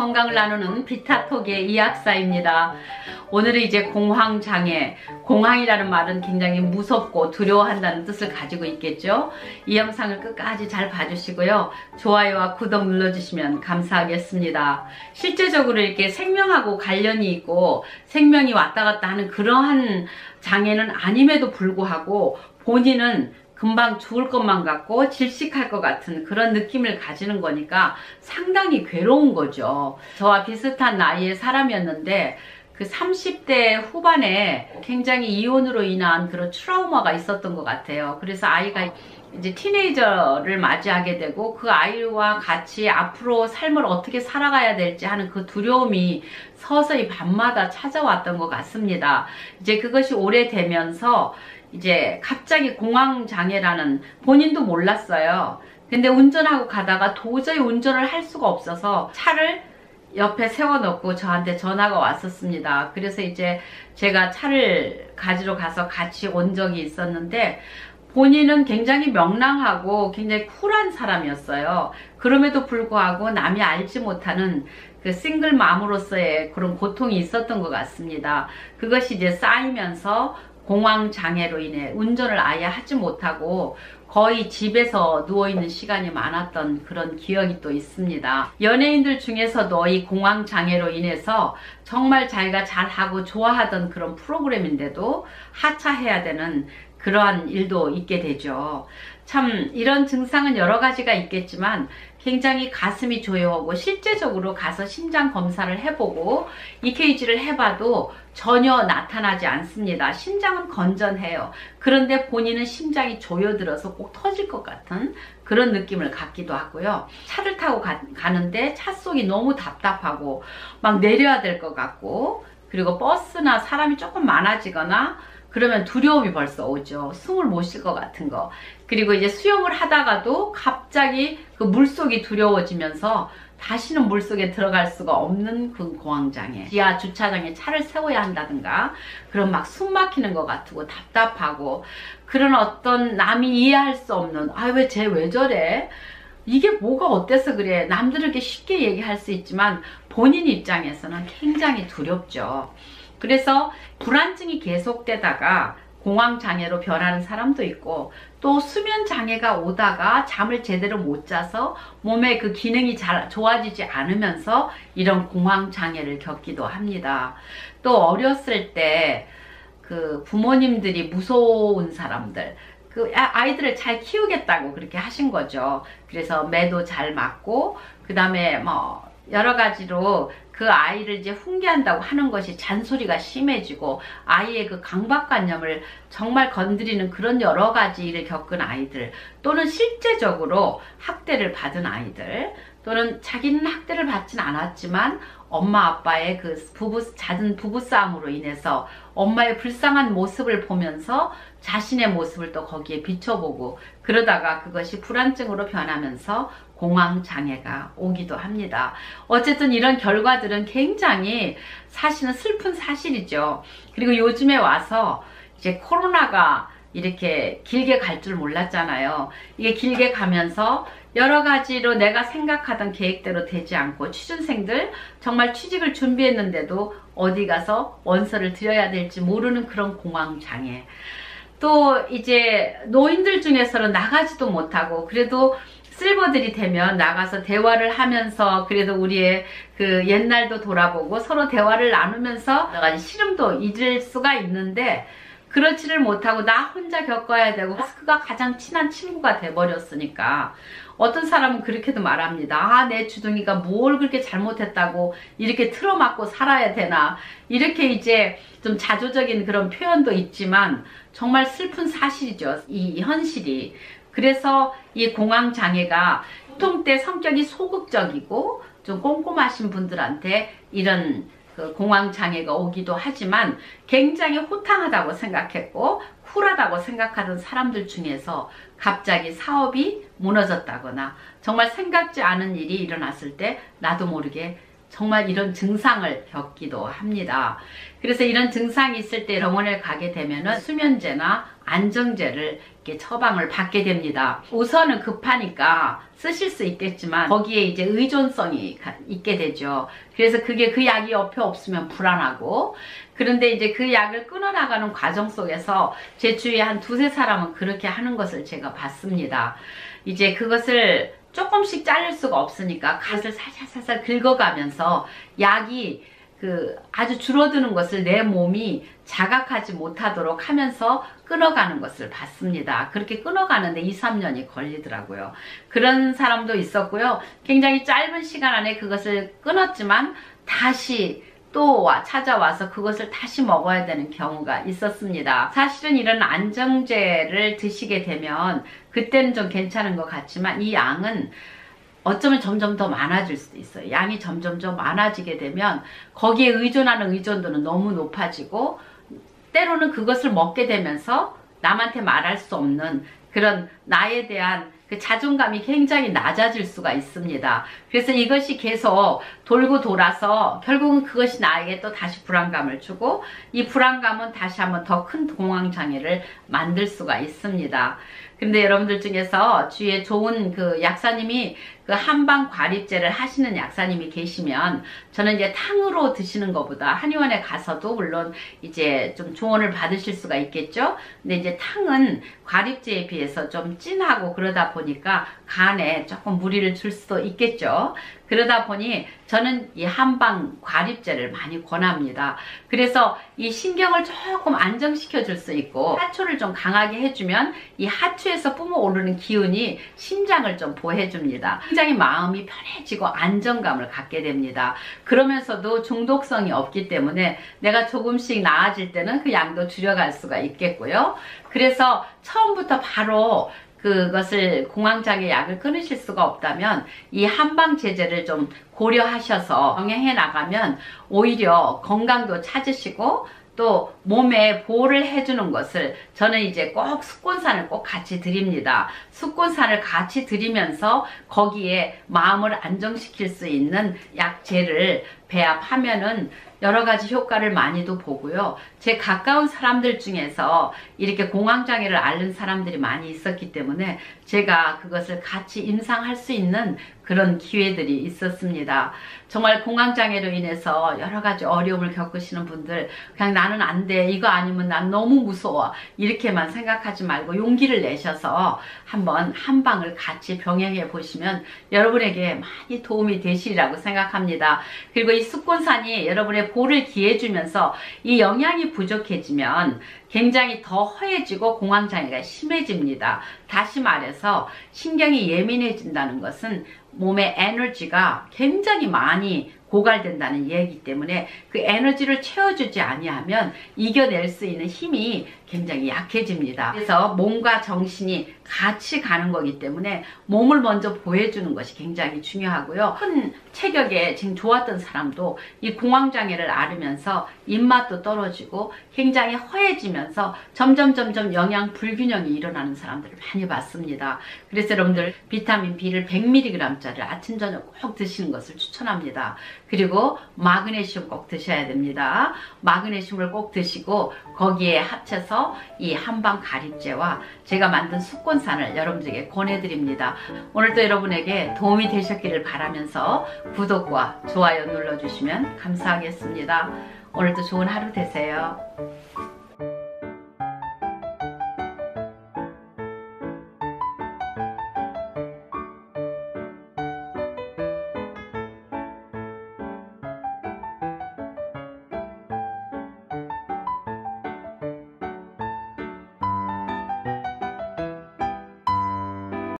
건강을 나누는 비타톡의 이학사입니다. 오늘은 이제 공황장애, 공황이라는 말은 굉장히 무섭고 두려워한다는 뜻을 가지고 있겠죠. 이 영상을 끝까지 잘 봐주시고요. 좋아요와 구독 눌러주시면 감사하겠습니다. 실제적으로 이렇게 생명하고 관련이 있고 생명이 왔다 갔다 하는 그러한 장애는 아님에도 불구하고 본인은 금방 죽을 것만 같고 질식할 것 같은 그런 느낌을 가지는 거니까 상당히 괴로운 거죠. 저와 비슷한 나이의 사람이었는데 그 30대 후반에 굉장히 이혼으로 인한 그런 트라우마가 있었던 것 같아요. 그래서 아이가 이제 티네이저를 맞이하게 되고 그 아이와 같이 앞으로 삶을 어떻게 살아가야 될지 하는 그 두려움이 서서히 밤마다 찾아왔던 것 같습니다. 이제 그것이 오래되면서 이제 갑자기 공황장애라는, 본인도 몰랐어요. 근데 운전하고 가다가 도저히 운전을 할 수가 없어서 차를 옆에 세워놓고 저한테 전화가 왔었습니다. 그래서 이제 제가 차를 가지러 가서 같이 온 적이 있었는데 본인은 굉장히 명랑하고 굉장히 쿨한 사람이었어요. 그럼에도 불구하고 남이 알지 못하는 그 싱글맘으로서의 그런 고통이 있었던 것 같습니다. 그것이 이제 쌓이면서 공황장애로 인해 운전을 아예 하지 못하고 거의 집에서 누워있는 시간이 많았던 그런 기억이 또 있습니다. 연예인들 중에서도 이 공황장애로 인해서 정말 자기가 잘하고 좋아하던 그런 프로그램인데도 하차해야 되는 그러한 일도 있게 되죠. 참 이런 증상은 여러 가지가 있겠지만 굉장히 가슴이 조여오고 실제적으로 가서 심장 검사를 해보고 EKG를 해봐도 전혀 나타나지 않습니다. 심장은 건전해요. 그런데 본인은 심장이 조여들어서 꼭 터질 것 같은 그런 느낌을 갖기도 하고요. 차를 타고 가는데 차 속이 너무 답답하고 막 내려야 될 것 같고, 그리고 버스나 사람이 조금 많아지거나 그러면 두려움이 벌써 오죠. 숨을 못 쉴 것 같은 거. 그리고 이제 수영을 하다가도 갑자기 그 물속이 두려워지면서 다시는 물속에 들어갈 수가 없는 그 공황장애. 지하 주차장에 차를 세워야 한다든가 그럼 막 숨 막히는 것 같고 답답하고 그런 어떤 남이 이해할 수 없는, 아 왜 쟤 왜 저래? 이게 뭐가 어때서 그래? 남들에게 쉽게 얘기할 수 있지만 본인 입장에서는 굉장히 두렵죠. 그래서 불안증이 계속되다가 공황장애로 변하는 사람도 있고, 또 수면장애가 오다가 잠을 제대로 못 자서 몸의 그 기능이 잘 좋아지지 않으면서 이런 공황장애를 겪기도 합니다. 또 어렸을 때 그 부모님들이 무서운 사람들, 그 아이들을 잘 키우겠다고 그렇게 하신 거죠. 그래서 매도 잘 맞고 그 다음에 뭐 여러 가지로 그 아이를 이제 훈계한다고 하는 것이 잔소리가 심해지고 아이의 그 강박관념을 정말 건드리는 그런 여러 가지 일을 겪은 아이들, 또는 실제적으로 학대를 받은 아이들, 또는 자기는 학대를 받진 않았지만 엄마 아빠의 그 잦은 부부싸움으로 인해서 엄마의 불쌍한 모습을 보면서 자신의 모습을 또 거기에 비춰보고 그러다가 그것이 불안증으로 변하면서 공황장애가 오기도 합니다. 어쨌든 이런 결과들은 굉장히 사실은 슬픈 사실이죠. 그리고 요즘에 와서 이제 코로나가 이렇게 길게 갈 줄 몰랐잖아요. 이게 길게 가면서 여러 가지로 내가 생각하던 계획대로 되지 않고, 취준생들 정말 취직을 준비했는데도 어디 가서 원서를 드려야 될지 모르는 그런 공황장애. 또 이제 노인들 중에서는 나가지도 못하고, 그래도 실버들이 되면 나가서 대화를 하면서 그래도 우리의 그 옛날도 돌아보고 서로 대화를 나누면서 시름도 잊을 수가 있는데, 그렇지를 못하고 나 혼자 겪어야 되고 마스크가 가장 친한 친구가 돼버렸으니까 어떤 사람은 그렇게도 말합니다. 아, 내 주둥이가 뭘 그렇게 잘못했다고 이렇게 틀어막고 살아야 되나, 이렇게 이제 좀 자조적인 그런 표현도 있지만 정말 슬픈 사실이죠, 이 현실이. 그래서 이 공황장애가 보통 때 성격이 소극적이고 좀 꼼꼼하신 분들한테 이런 그 공황장애가 오기도 하지만 굉장히 호탕하다고 생각했고 쿨하다고 생각하던 사람들 중에서 갑자기 사업이 무너졌다거나 정말 생각지 않은 일이 일어났을 때 나도 모르게 정말 이런 증상을 겪기도 합니다. 그래서 이런 증상이 있을 때 병원에 가게 되면은 수면제나 안정제를 이렇게 처방을 받게 됩니다. 우선은 급하니까 쓰실 수 있겠지만 거기에 이제 의존성이 있게 되죠. 그래서 그게 그 약이 옆에 없으면 불안하고, 그런데 이제 그 약을 끊어나가는 과정 속에서 제 주위에 한 두세 사람은 그렇게 하는 것을 제가 봤습니다. 이제 그것을 조금씩 자를 수가 없으니까 갓을 살살살살 긁어가면서 약이 아주 줄어드는 것을 내 몸이 자각하지 못하도록 하면서 끊어가는 것을 봤습니다. 그렇게 끊어가는데 2, 3년이 걸리더라고요. 그런 사람도 있었고요. 굉장히 짧은 시간 안에 그것을 끊었지만 다시 또 찾아와서 그것을 다시 먹어야 되는 경우가 있었습니다. 사실은 이런 안정제를 드시게 되면 그때는 좀 괜찮은 것 같지만 이 양은 어쩌면 점점 더 많아질 수도 있어요. 양이 점점 더 많아지게 되면 거기에 의존하는 의존도는 너무 높아지고, 때로는 그것을 먹게 되면서 남한테 말할 수 없는 그런 나에 대한 그 자존감이 굉장히 낮아질 수가 있습니다. 그래서 이것이 계속 돌고 돌아서 결국은 그것이 나에게 또 다시 불안감을 주고, 이 불안감은 다시 한번 더 큰 공황장애를 만들 수가 있습니다. 근데 여러분들 중에서 주위에 좋은 그 약사님이 그 한방 과립제를 하시는 약사님이 계시면 저는 이제 탕으로 드시는 것보다 한의원에 가서도 물론 이제 좀 조언을 받으실 수가 있겠죠. 근데 이제 탕은 과립제에 비해서 좀 진하고 그러다 보니까 간에 조금 무리를 줄 수도 있겠죠. 그러다 보니 저는 이 한방 과립제를 많이 권합니다. 그래서 이 신경을 조금 안정시켜 줄 수 있고, 하초를 좀 강하게 해주면 이 하초에서 뿜어오르는 기운이 심장을 좀 보호해줍니다. 굉장히 마음이 편해지고 안정감을 갖게 됩니다. 그러면서도 중독성이 없기 때문에 내가 조금씩 나아질 때는 그 양도 줄여갈 수가 있겠고요. 그래서 처음부터 바로 그것을 공황장애 약을 끊으실 수가 없다면 이 한방 제제를 좀 고려하셔서 병행해 나가면 오히려 건강도 찾으시고 또 몸에 보호를 해주는 것을 저는 이제 꼭 숙곤산을 꼭 같이 드립니다. 숙곤산을 같이 드리면서 거기에 마음을 안정시킬 수 있는 약재를 배합하면은 여러 가지 효과를 많이도 보고요. 제 가까운 사람들 중에서 이렇게 공황장애를 앓는 사람들이 많이 있었기 때문에 제가 그것을 같이 임상할 수 있는 그런 기회들이 있었습니다. 정말 공황장애로 인해서 여러 가지 어려움을 겪으시는 분들, 그냥 나는 안 돼, 이거 아니면 난 너무 무서워, 이렇게만 생각하지 말고 용기를 내셔서 한번 한방을 같이 병행해 보시면 여러분에게 많이 도움이 되시리라고 생각합니다. 그리고 이 숙곤산이 여러분의 보를 기해주면서 이 영양이 부족해지면 굉장히 더 허해지고 공황장애가 심해집니다. 다시 말해서 신경이 예민해진다는 것은 몸의 에너지가 굉장히 많이 고갈된다는 얘기이기 때문에 그 에너지를 채워주지 아니하면 이겨낼 수 있는 힘이 굉장히 약해집니다. 그래서 몸과 정신이 같이 가는 거기 때문에 몸을 먼저 보여주는 것이 굉장히 중요하고요. 큰 체격에 지금 좋았던 사람도 이 공황장애를 앓으면서 입맛도 떨어지고 굉장히 허해지면서 점점 영양 불균형이 일어나는 사람들을 많이 봤습니다. 그래서 여러분들 비타민 B를 100mg짜리 아침 저녁 꼭 드시는 것을 추천합니다. 그리고 마그네슘 꼭 드셔야 됩니다. 마그네슘을 꼭 드시고 거기에 합쳐서 이 한방 가립제와 제가 만든 숙곤산을 여러분들에게 권해드립니다. 오늘도 여러분에게 도움이 되셨기를 바라면서 구독과 좋아요 눌러주시면 감사하겠습니다. 오늘도 좋은 하루 되세요.